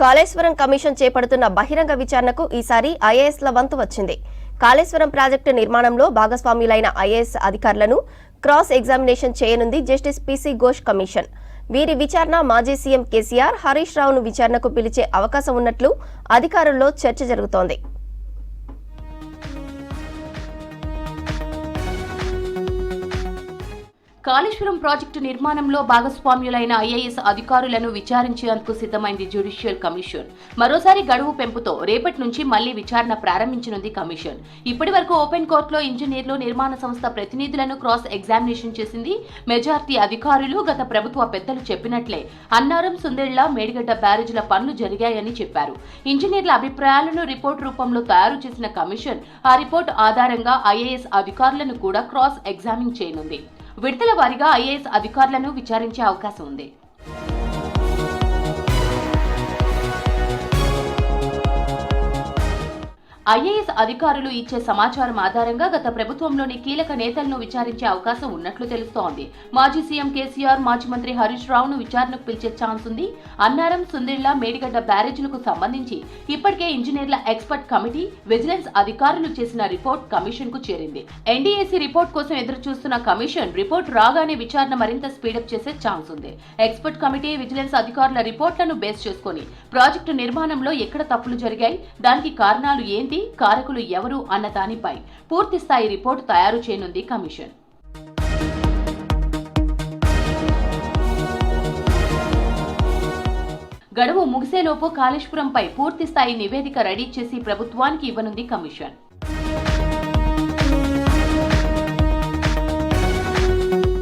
Kaleshwaram commission చేపడుతున్న బహిరంగ విచారణకు ఈసారి ఐఏఎస్ల వంతు వచ్చింది. కాళేశ్వరం ప్రాజెక్టు నిర్మాణంలో భాగస్వాములైన ఐఏఎస్ అధికారులను క్రాస్ ఎగ్జామినేషన్ చేయనుంది జస్టిస్ పీసీ ఘోష్ కమిషన్. వీరి విచారణ మాజీ సీఎం కేసీఆర్, హరీష్ రావును విచారణకు పిలిచే అవకాశం ఉన్నట్లు అధికారుల్లో చర్చ జరుగుతోంది. కాళేశ్వరం ప్రాజెక్టు నిర్మాణంలో భాగస్వామ్యులైన ఐఏఎస్ అధికారులను విచారించేందుకు సిద్ధమైంది జ్యుడిషియల్ కమిషన్. మరోసారి గడువు పెంపుతో రేపటి నుంచి మళ్లీ విచారణ ప్రారంభించనుంది కమిషన్. ఇప్పటి వరకు ఓపెన్ కోర్టులో ఇంజనీర్లు, నిర్మాణ సంస్థ ప్రతినిధులను క్రాస్ ఎగ్జామినేషన్ చేసింది. మెజార్టీ అధికారులు గత ప్రభుత్వ పెద్దలు చెప్పినట్లే అన్నారం, సుందెళ్ల, మేడిగడ్డ బ్యారేజీల పనులు జరిగాయని చెప్పారు. ఇంజనీర్ల అభిప్రాయాలను రిపోర్ట్ రూపంలో తయారు చేసిన కమిషన్ ఆ రిపోర్ట్ ఆధారంగా ఐఏఎస్ అధికారులను కూడా క్రాస్ ఎగ్జామిన్ చేయనుంది. విడతల వారీగా ఐఏఎస్ అధికారులను విచారించే అవకాశం ఉంది. ఐఏఎస్ అధికారులు ఇచ్చే సమాచారం ఆధారంగా గత ప్రభుత్వంలోని కీలక నేతలను విచారించే అవకాశం ఉన్నట్లు తెలుస్తోంది. మాజీ సీఎం కేసీఆర్, మాజీ మంత్రి హరీష్ రావును విచారణకు పిలిచే ఛాన్స్ ఉంది. అన్నారం, సుందిళ్ల, మేడిగడ్డ బ్యారేజీలకు సంబంధించి ఇప్పటికే ఇంజనీర్ల ఎక్స్పర్ట్ కమిటీ, విజిలెన్స్ అధికారులు చేసిన రిపోర్ట్ కమిషన్ కు చేరింది. ఎన్డీఏసీ రిపోర్ట్ కోసం ఎదురు చూస్తున్న కమిషన్ రిపోర్ట్ రాగానే విచారణ మరింత స్పీడప్ చేసే ఛాన్స్ ఉంది. ఎక్స్పర్ట్ కమిటీ, విజిలెన్స్ అధికారుల రిపోర్ట్లను బేస్ చేసుకుని ప్రాజెక్టు నిర్మాణంలో ఎక్కడ తప్పులు జరిగాయి, దానికి కారణాలు ఏంటి, కారకులు ఎవరు అన్న దానిపై పూర్తి స్థాయి రిపోర్టు తయారు చేయనుంది కమిషన్. గడువు ముగిసేలోపు కాళేశ్వరంపై పూర్తి స్థాయి నివేదిక రెడీ చేసి ప్రభుత్వానికి ఇవ్వనుంది కమిషన్.